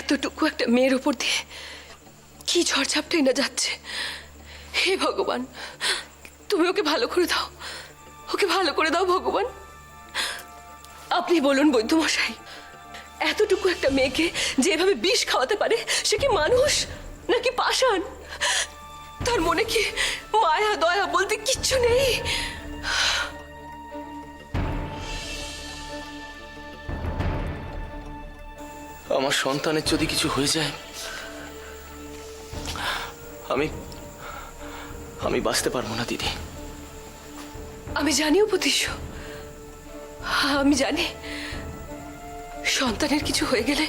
এতটুকু একটা মেয়ের উপর দিয়ে কি ঝড়ঝাপটাই না যাচ্ছে। হে ভগবান, তুমি ওকে ভালো করে দাও, ওকে ভালো করে দাও ভগবান। আপনি বলুন বৈদ্যমশাই, এতটুকু একটা মেয়েকে যেভাবে বিষ খাওয়াতে পারে, সে কি মানুষ নাকি পাষাণ? তার মনে কি মায়া দয়া বলতে কিচ্ছু নেই? আমার সন্তানের যদি কিছু হয়ে যায়, আমি বাঁচতে পারবো না দিদি। আমি জানি উপদেশ, আমি জানি সন্তানের কিছু হয়ে গেলে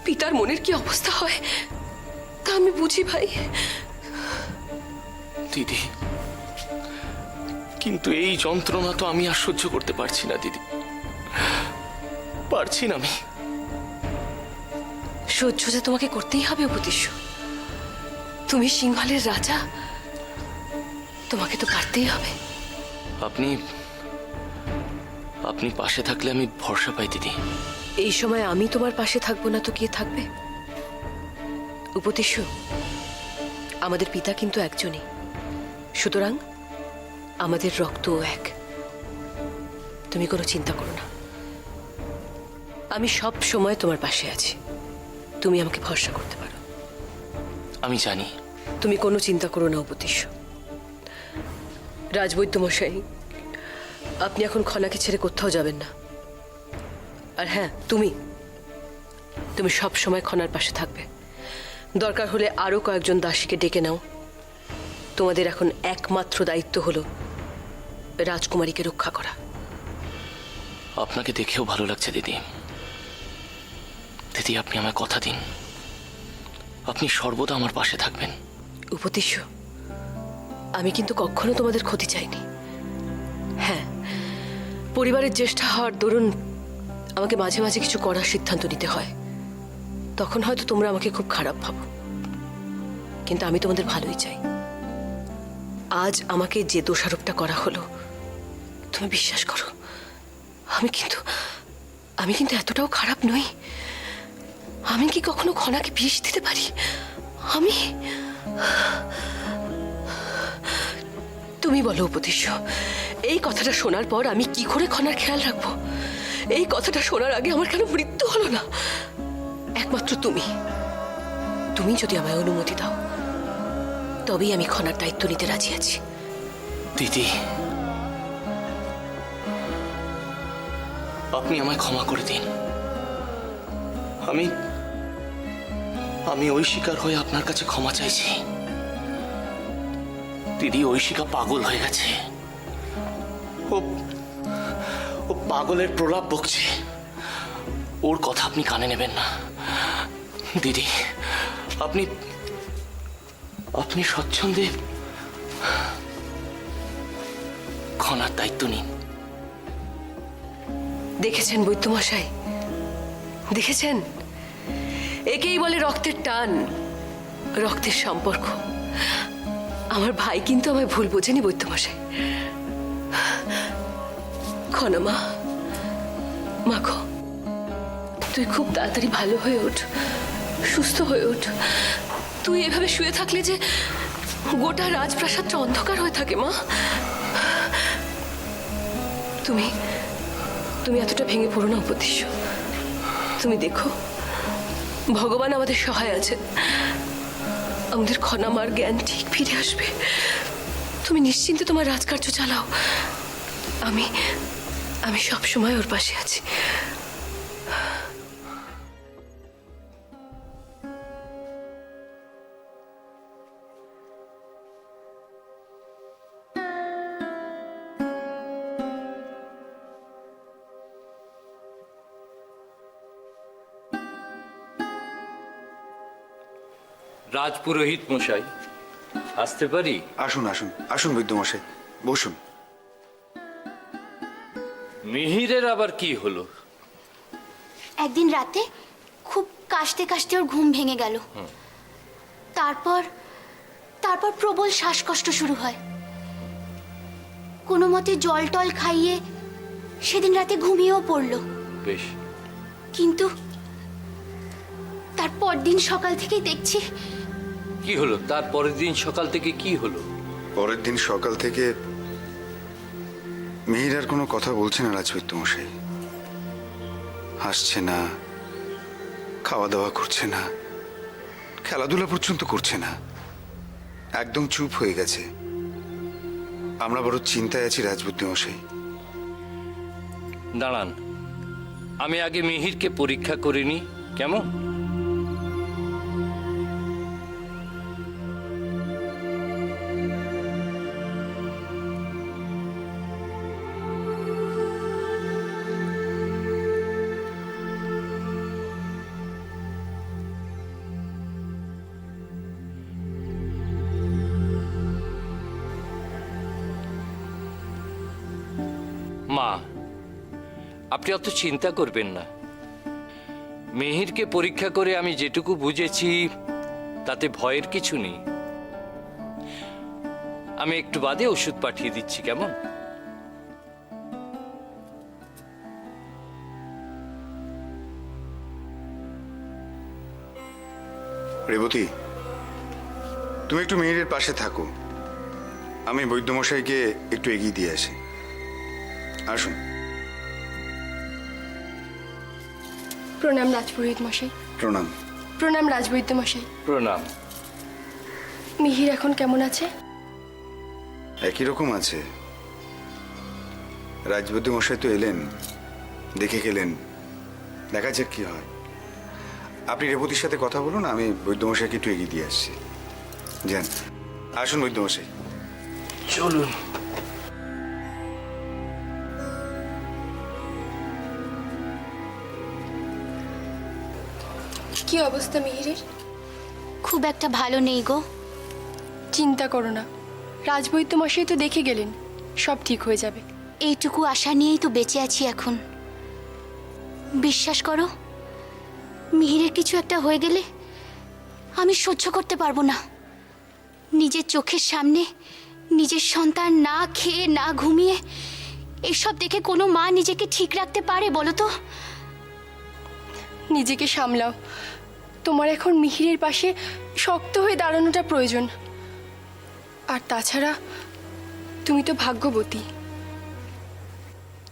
পিতার মনের কি অবস্থা হয় তা আমি বুঝি ভাই। দিদি, কিন্তু এই যন্ত্রণা তো আমি আর সহ্য করতে পারছি না দিদি, পারছি না আমি। সহ্য যে তোমাকে করতেই হবে উপদেশ, তুমি সিংহলের রাজা, তোমাকে তো পারতেই হবে। আপনি পাশে থাকলে আমি ভরসা পাই দিদি। এই সময় আমি তোমার পাশে থাকবো না তো কে থাকবে? উপদেশ, আমাদের পিতা কিন্তু একজনই, সুতরাং আমাদের রক্তও এক। তুমি কোনো চিন্তা করো না, আমি সব সময় তোমার পাশে আছি, তুমি আমাকে ভরসা করতে পারো। আমি জানি। তুমি কোনো চিন্তা করো না উপদেশ। রাজবৈদ্য মশাই, আপনি এখন খনাকে ছেড়ে কোথাও যাবেন না। আর হ্যাঁ, তুমি সব সময় খনার পাশে থাকবে। দরকার হলে আরো কয়েকজন দাসীকে ডেকে নাও। তোমাদের এখন একমাত্র দায়িত্ব হলো রাজকুমারীকে রক্ষা করা। আপনাকে দেখেও ভালো লাগছে দিদি। দিদি, আপনি আমায় কথা দিন, আপনি সর্বদা আমার পাশে থাকবেন। উপদেশ, আমি কিন্তু কখনো তোমাদের ক্ষতি চাইনি। হ্যাঁ, পরিবারের জ্যেষ্ঠা হওয়ার দরুন আমাকে মাঝে মাঝে কিছু করার সিদ্ধান্ত নিতে হয়, তখন হয়তো তোমরা আমাকে খুব খারাপ ভাবো, কিন্তু আমি তোমাদের ভালোই চাই। আজ আমাকে যে দোষারোপটা করা হলো, তুমি বিশ্বাস করো, আমি কিন্তু এতটাও খারাপ নই। আমি কি কখনো খনাকে বিষ দিতে পারি? তুমি বলো উপদেশ, এই কথাটা শোনার পর আমি কি করে খনার খেয়াল রাখবো? এই কথাটা শোনার আগে আমার কেন মৃত্যু হলো না? একমাত্র তুমি যদি আমায় অনুমতি দাও, তবেই আমি খনার দায়িত্ব নিতে রাজি আছি। দিদি, আপনি আমায় ক্ষমা করে দিন। আমি ঐশিকার হয়ে আপনার কাছে ক্ষমা চাইছি। দিদি, ঐশিকা পাগল হয়ে গেছে, ও পাগলের প্রলাপ বকছে। ওর কথা আপনি কানে নেবেন না দিদি। আপনি স্বচ্ছন্দে খনার দায়িত্ব নিন। দেখেছেন বৈদ্যমশাই, দেখেছেন? একেই বলে রক্তের টান, রক্তের সম্পর্ক। আমার ভাই কিন্তু আমায় ভুল বোঝেনি বৈদ্যমশাই। খনা মাখো, তুই খুব তাড়াতাড়ি ভালো হয়ে ওঠ, সুস্থ হয়ে ওঠ। তুই এভাবে শুয়ে থাকলে যে গোটা রাজপ্রাসাদটা অন্ধকার হয়ে থাকে মা। তুমি এতটা ভেঙে পড়ো না উপদেশ। তুমি দেখো, ভগবান আমাদের সহায় আছে, আমাদের খনামার জ্ঞান ঠিক ফিরে আসবে। তুমি নিশ্চিন্তে তোমার রাজকার্য চালাও, আমি সব সময় ওর পাশে আছি। রাজপুরোহিত মশাই, আসতে পারি? আসুন আসুন আসুন বৈদ্য মশাই, বসুন। মিহিরের আবার কি হলো? একদিন রাতে খুব কাশতে কাশতে ওর ঘুম ভেঙে গেল। তারপর প্রবল শ্বাসকষ্ট শুরু হয়। কোনো মতে জল টল খাইয়ে সেদিন রাতে ঘুমিয়েও পড়ল। বেশ। কিন্তু তারপর দিন সকাল থেকেই দেখছি কি হলো? তার পরের দিন সকাল থেকে কি হলো? পরের দিন সকাল থেকে মিহির আর কোনো কথা বলছে না রাজবৈদ্য মশাই। হাসছে না, খাওয়া দাওয়া করছে না, খেলাধুলা পর্যন্ত করছে না, একদম চুপ হয়ে গেছে। আমরা বড় চিন্তায় আছি রাজবৈদ্য মশাই। দাঁড়ান, আমি আগে মিহিরকে পরীক্ষা করে নিই, কেমন? মা, আপনি অত চিন্তা করবেন না। মিহিরকে পরীক্ষা করে আমি যেটুকু বুঝেছি তাতে ভয়ের কিছু নেই। আমি একটু বাদে ওষুধ পাঠিয়ে দিচ্ছি, কেমন? রেবতী, তুমি একটু মিহিরের পাশে থাকো, আমি বৈদ্যমশাইকে একটু এগিয়ে দিয়ে আসি। আসুন। প্রণাম রাজপুরোহিত মশাই। প্রণাম। প্রণাম রাজবৈদ্য মশাই। প্রণাম। মিহির এখন কেমন আছে? একই রকম আছে। রাজবৈদ্য মশাই তো এলেন, দেখে গেলেন, দেখা যাক কি হয়। আপনি রেবতীর সাথে কথা বলুন, আমি বৈদ্যমশাইকে একটু এগিয়ে দিয়ে আসছি। যান, আসুন বৈদ্যমশাই। চলুন। কি অবস্থা মিহিরের? খুব একটা ভালো নেই গো। চিন্তা করো না, রাজবৈদ্য মশাই তো দেখে গেলেন, সব ঠিক হয়ে যাবে। এইটুকু আশা নিয়েই তো বেঁচে আছি এখন। বিশ্বাস করো, মিহিরের কিছু একটা হয়ে গেলে আমি সহ্য করতে পারবো না। নিজের চোখের সামনে নিজের সন্তান না খেয়ে না ঘুমিয়ে, এসব দেখে কোনো মা নিজেকে ঠিক রাখতে পারে বলো তো? নিজেকে সামলাও। তোমার এখন মিহিরের পাশে শক্ত হয়ে দাঁড়ানোটা প্রয়োজন। আর তাছাড়া তুমি তো ভাগ্যবতী।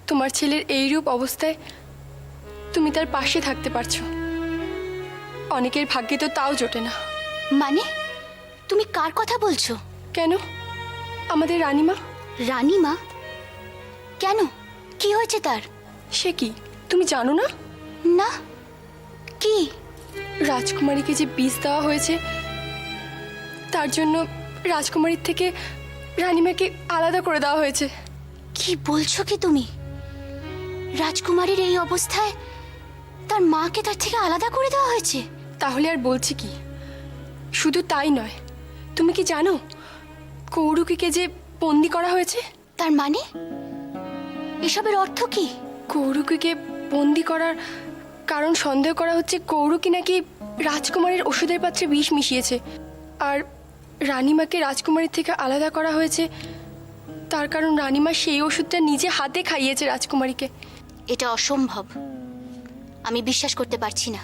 তোমার ছেলের এইরূপ অবস্থায় তুমি তার পাশে থাকতে পারছো। অনেকের ভাগ্যে তো তাও জোটে না। মানে তুমি কার কথা বলছো? কেন? আমাদের রানীমা। রানীমা? কেন, কি হয়েছে তার? সে কি তুমি জানো না? না, কি? রাজকুমারীকে যে বিষ দেওয়া হয়েছে, তার জন্য রাজকুমারীর থেকে রানীমাকে আলাদা করে দেওয়া হয়েছে। কি বলছো কি তুমি? রাজকুমারীর এই অবস্থায় তার মাকে তার থেকে আলাদা করে দেওয়া হয়েছে? তাহলে আর বলছি কি? শুধু তাই নয়, তুমি কি জানো কৌরুকীকে যে বন্দি করা হয়েছে? তার মানে এসবের অর্থ কি? কৌরুকীকে বন্দি করার কারণ সন্দেহ করা হচ্ছে কৌরুকী নাকি রাজকুমারীর ওষুধের পাত্রে বিষ মিশিয়েছে। আর রানীমাকে রাজকুমারীর থেকে আলাদা করা হয়েছে তার কারণ রানীমা সেই ওষুধটা নিজে হাতে খাইয়েছে রাজকুমারীকে। এটা অসম্ভব, আমি বিশ্বাস করতে পারছি না।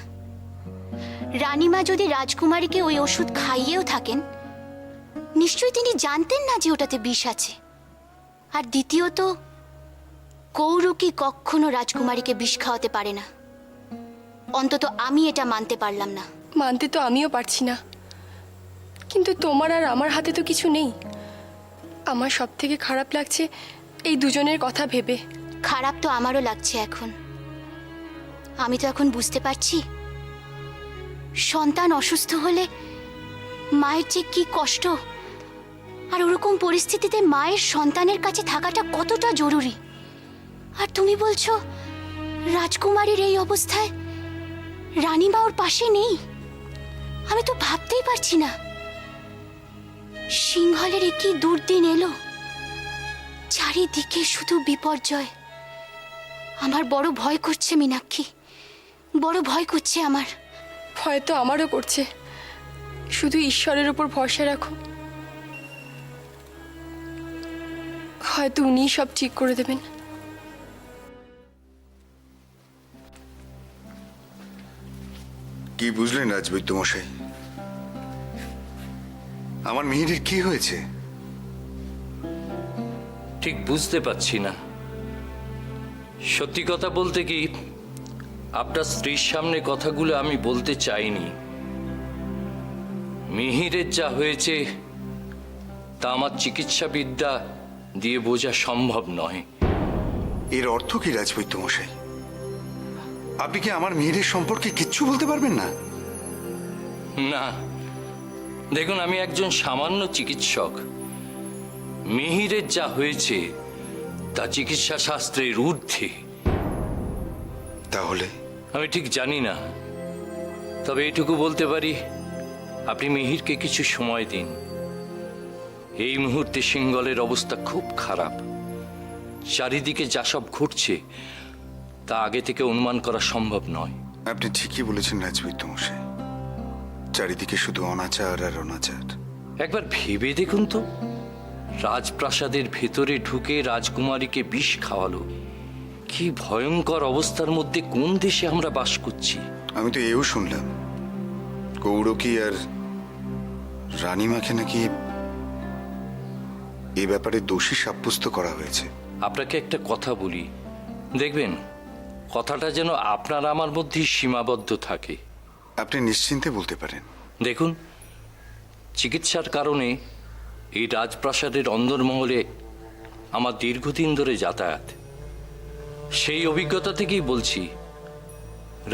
রানীমা যদি রাজকুমারীকে ওই ওষুধ খাইয়েও থাকেন, নিশ্চয়ই তিনি জানতেন না যে ওটাতে বিষ আছে। আর দ্বিতীয়ত, কৌরুকী কখনো রাজকুমারীকে বিষ খাওয়াতে পারে না। অন্তত আমি এটা মানতে পারলাম না। মানতে তো আমিও পারছি না, কিন্তু তোমার আর আমার হাতে তো কিছু নেই। আমার সব থেকে খারাপ লাগছে এই দুজনের কথা ভেবে। খারাপ তো আমারও লাগছে এখন। আমি তো এখন বুঝতে পারছি সন্তান অসুস্থ হলে মায়ের যে কি কষ্ট, আর ওরকম পরিস্থিতিতে মায়ের সন্তানের কাছে থাকাটা কতটা জরুরি। আর তুমি বলছো রাজকুমারীর এই অবস্থায় রানীমা ওর পাশে নেই? আমি তো ভাবতেই পারছি না। সিংহলের কি দুর্দিন এলো, চারিদিকে শুধু বিপর্যয়। আমার বড় ভয় করছে মীনাক্ষী, বড় ভয় করছে আমার। ভয় তো আমারও করছে। শুধু ঈশ্বরের উপর ভরসা রাখো, হয়তো উনিই সব ঠিক করে দেবেন। কি বুঝলেন রাজবৈদ্য মশাই? আমার মিহিরের কি হয়েছে? ঠিক বুঝতে পারছি না। সত্যি কথা বলতে কি, আপনার স্ত্রীর সামনে কথাগুলো আমি বলতে চাইনি। মিহিরের যা হয়েছে তা আমার চিকিৎসা বিদ্যা দিয়ে বোঝা সম্ভব নয়। এর অর্থ কি রাজবৈদ্য মশাই? আপনি কি আমার মিহিরের সম্পর্কে কিচ্ছু বলতে পারবেন না? না, দেখুন, আমি একজন সামান্য চিকিৎসক। মিহিরের যা হয়েছে তা চিকিৎসা শাস্ত্রের ঊর্ধ্বে। তাহলে আমি ঠিক জানি না, তবে এটুকু বলতে পারি, আপনি মিহিরকে কিছু সময় দিন। এই মুহূর্তে সিঙ্গলের অবস্থা খুব খারাপ। চারিদিকে যা সব ঘটছে তা আগে থেকে অনুমান করা সম্ভব নয়। আপনি ঠিকই বলেছেন রাজবৈদ্য মশাই, চারিদিকে শুধু অনাচার আর অনাচার। একবার ভেবে দেখুন তো, রাজপ্রাসাদের ভেতরে ঢুকে রাজকুমারীকে বিষ খাওয়ালো। কি ভয়ঙ্কর অবস্থার মধ্যে কোন দেশে আমরা বাস করছি। আমি তো এও শুনলাম কৌরকি আর রানীমাকে নাকি এ ব্যাপারে দোষী সাব্যস্ত করা হয়েছে। আপনাকে একটা কথা বলি, দেখবেন কথাটা যেন আপনার আমার মধ্যেই সীমাবদ্ধ থাকে। আপনি নিশ্চিন্তে বলতে পারেন। দেখুন, চিকিৎসার কারণে এই রাজপ্রাসাদের অন্দরমহলে আমার দীর্ঘদিন ধরে যাতায়াত। সেই অভিজ্ঞতা থেকেই বলছি,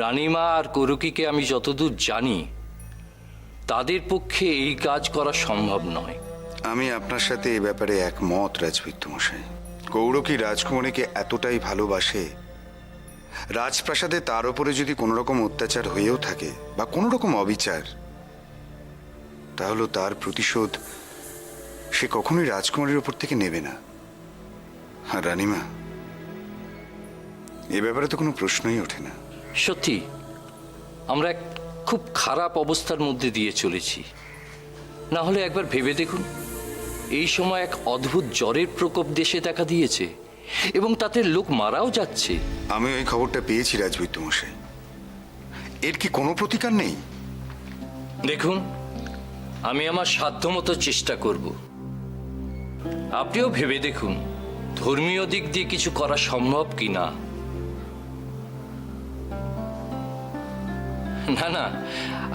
রানীমা আর কৌরকিকে আমি যতদূর জানি তাদের পক্ষে এই কাজ করা সম্ভব নয়। আমি আপনার সাথে এ ব্যাপারে একমত রাজবৈদ্য মশাই। কৌরকি রাজকুমারীকে এতটাই ভালোবাসে, রাজপ্রাসাদে তার উপরে যদি কোনো রকম অত্যাচার হয়েও থাকে বা কোনো রকম অবিচার, তাহলে তার প্রতিশোধ সে কখনোই রাজকুমারীর উপর থেকে নেবে না। আর রানীমা, এ ব্যাপারে তো কোনো প্রশ্নই ওঠে না। সত্যি আমরা এক খুব খারাপ অবস্থার মধ্যে দিয়ে চলেছি। না হলে একবার ভেবে দেখুন, এই সময় এক অদ্ভুত জ্বরের প্রকোপ দেশে দেখা দিয়েছে এবং তাতে লোক মারাও যাচ্ছে। আমি ওই খবরটা পেয়েছি রাজবৈদ্য মশাই। এর কি কোনো প্রতিকার নেই? দেখুন, আমি আমার সাধ্যমতো চেষ্টা করব। আপনিও ভেবে দেখুন ধর্মীয় দিক দিয়ে কিছু করা সম্ভব কি না। না না,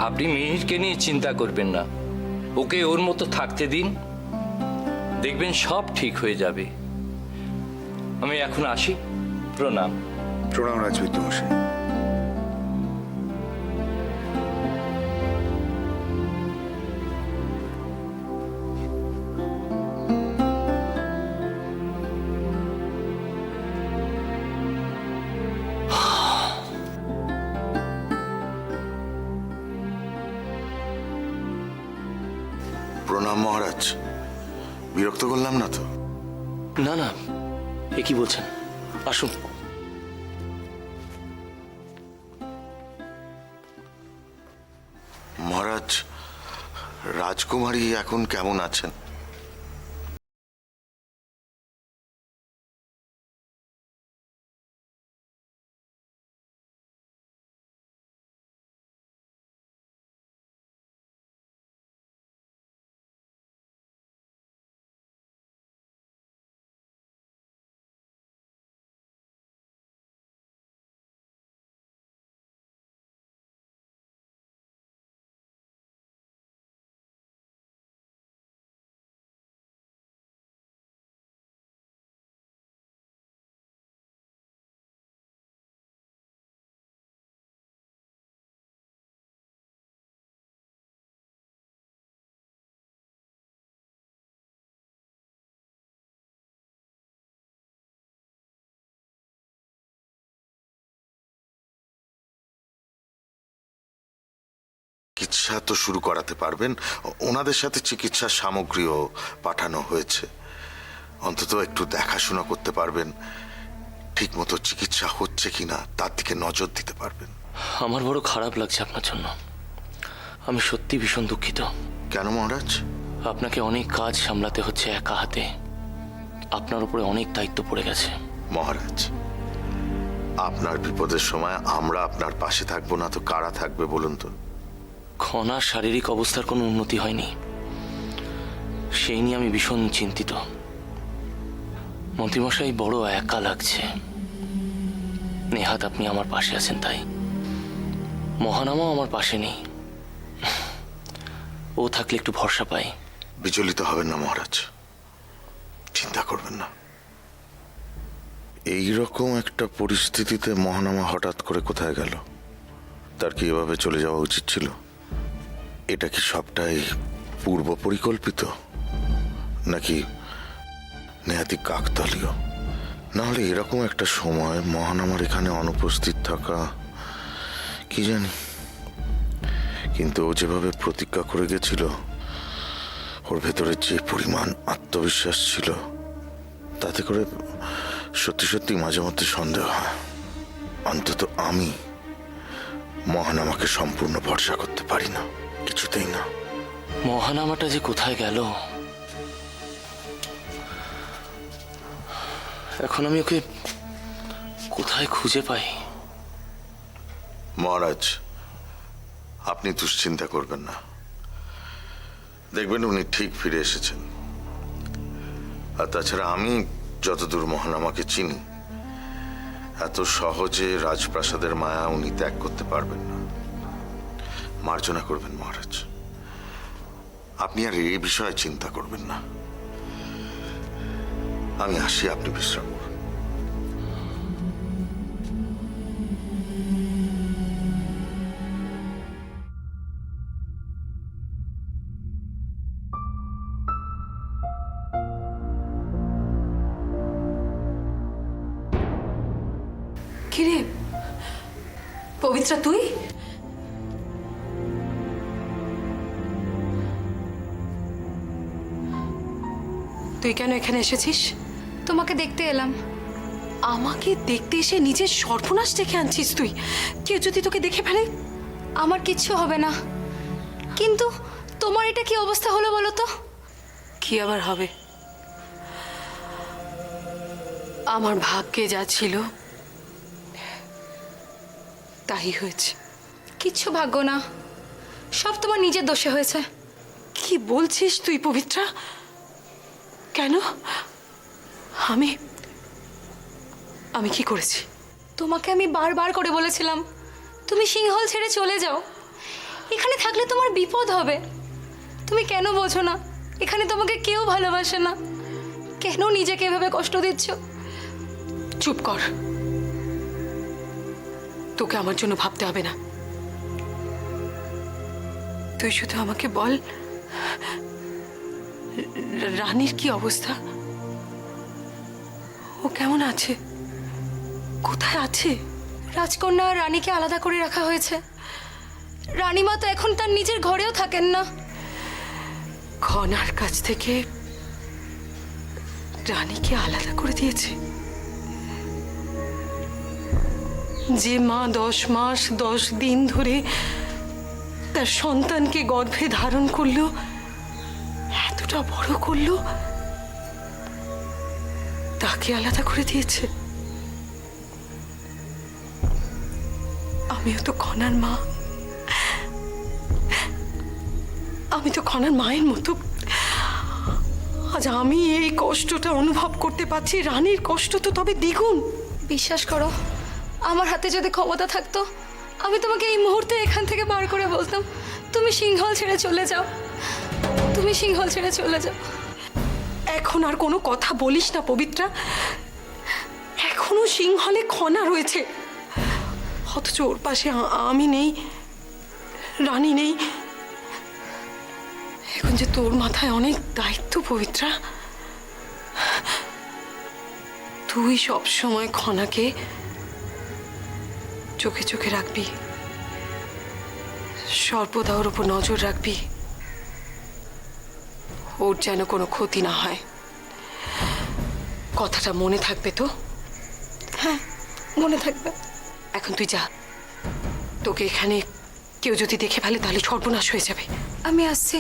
আপনি মিহিরকে নিয়ে চিন্তা করবেন না, ওকে ওর মতো থাকতে দিন, দেখবেন সব ঠিক হয়ে যাবে। আমি এখন আসি, প্রণাম। প্রণাম রাজবৈদ্য মশাই। প্রণাম মহারাজ, বিরক্ত করলাম না তো? না না, এ কি বলছেন, আসুন। মহারাজ, রাজকুমারী এখন কেমন আছেন? চিকিৎসা তো শুরু করাতে পারবেন। ওনাদের সাথে চিকিৎসার সামগ্রীও পাঠানো হয়েছে। অন্তত একটু দেখাশোনা করতে পারবেন, ঠিক মতো চিকিৎসা হচ্ছে কিনা তার দিকে নজর দিতে পারবেন। আমার বড় খারাপ লাগছে আপনার জন্য। আমি সত্যি ভীষণ দুঃখিত। কেন মহারাজ? আপনাকে অনেক কাজ সামলাতে হচ্ছে একা হাতে। আপনার উপরে অনেক দায়িত্ব পড়ে গেছে। মহারাজ, আপনার বিপদের সময় আমরা আপনার পাশে থাকবো না তো কারা থাকবে বলুন তো? খনার শারীরিক অবস্থার কোনো উন্নতি হয়নি, সেই নিয়ে আমি ভীষণ চিন্তিত। মন্ত্রীমশাই বড় একা লাগছে। নেহাত আপনি আমার পাশে আছেন তাই। মহানামাও আমার পাশে নেই, ও থাকলে একটু ভরসা পাই। বিচলিত হবেন না মহারাজ, চিন্তা করবেন না। এই রকম একটা পরিস্থিতিতে মহানামা হঠাৎ করে কোথায় গেল? তার কি এভাবে চলে যাওয়া উচিত ছিল? এটা কি সবটাই পূর্ব পরিকল্পিত, নাকি নেহাতি কাকতালীয়? নাহলে এরকম একটা সময় মহানামার এখানে অনুপস্থিত থাকা, কি জানি। কিন্তু ও যেভাবে প্রতিজ্ঞা করে গেছিল, ওর ভেতরে যে পরিমাণ আত্মবিশ্বাস ছিল, তাতে করে সত্যি সত্যি মাঝে মধ্যে সন্দেহ হয়। অন্তত আমি মহানামাকে সম্পূর্ণ ভরসা করতে পারি না, কিছুতেই না। মহানামাটা যে কোথায় গেল, এখন আমি ওকে কোথায় খুঁজে পাই? মহারাজ, আপনি দুশ্চিন্তা করবেন না, দেখবেন উনি ঠিক ফিরে এসেছেন। আর তাছাড়া আমি যতদূর মহানামাকে চিনি, এত সহজে রাজপ্রাসাদের মায়া উনি ত্যাগ করতে পারবেন না। মার্জনা করবেন মহারাজ, আপনি আর এই বিষয়ে চিন্তা করবেন না। আমি আসি, আপনি বিশ্রাম করুন। কিরে পবিত্রা, তুই? তুই কেন এখানে এসেছিস? তোমাকে দেখতে এলাম। আমাকে দেখতে এসে নিজের সর্বনাশ ডেকে আনছিস তুই? কেউ যদি তোকে দেখে ফেলে? আমার কিচ্ছু হবে না, কিন্তু তোমার এটা কি অবস্থা হলো বলো তো? কি আবার হবে? আমার ভাগ্যে যা ছিল তাই হয়েছে। কিচ্ছু ভাগ্য না, সব তোমার নিজের দোষে হয়েছে। কি বলছিস তুই পবিত্রা? কেন? আমি আমি কি করেছি? তোমাকে আমি বারবার করে বলেছিলাম তুমি সিংহল ছেড়ে চলে যাও, এখানে থাকলে তোমার বিপদ হবে। তুমি কেন বোঝো না? এখানে তোমাকে কেউ ভালোবাসে না। কেন নিজেকে এভাবে কষ্ট দিচ্ছ? চুপ কর, তোকে আমার জন্য ভাবতে হবে না। তুই শুধু আমাকে বল, রানীর কি অবস্থা? ও কেমন আছে? কোথায় আছে? রাজকন্যা আর রানীকে আলাদা করে রাখা হয়েছে। রানীমা তো এখন তার নিজের ঘরেও থাকেন না। খনার কাছ থেকে রানীকে আলাদা করে দিয়েছে। যে মা 10 মাস 10 দিন ধরে তার সন্তানকে গর্ভে ধারণ করলো, এতটা বড় করলো, তাকে আলাদা করে দিয়েছে। আমিও তো খনার মা, আমি তো খনার মায়ের মতো। আজ আমি এই কষ্টটা অনুভব করতে পারছি, রানীর কষ্ট তো তবে দ্বিগুণ। বিশ্বাস করো, আমার হাতে যদি ক্ষমতা থাকতো, আমি তোমাকে এই মুহূর্তে এখান থেকে বার করে বলতাম তুমি সিংহল ছেড়ে চলে যাও, তুমি সিংহল ছেড়ে চলে যাও। এখন আর কোনো কথা বলিস না পবিত্রা। এখনো সিংহলে খনা রয়েছে, অথচ ওর পাশে আমি নেই, রানী নেই। এখন যে তোর মাথায় অনেক দায়িত্ব পবিত্রা। তুই সব সময় খনাকে চোখে চোখে রাখবি, সর্বদা ওর উপর নজর রাখবি, ওর যেন কোনো ক্ষতি না হয়। কথাটা মনে থাকবে তো? হ্যাঁ, মনে থাকবে। এখন তুই যা, তোকে এখানে কেউ যদি দেখে ফেলে তাহলে সর্বনাশ হয়ে যাবে। আমি আসছি।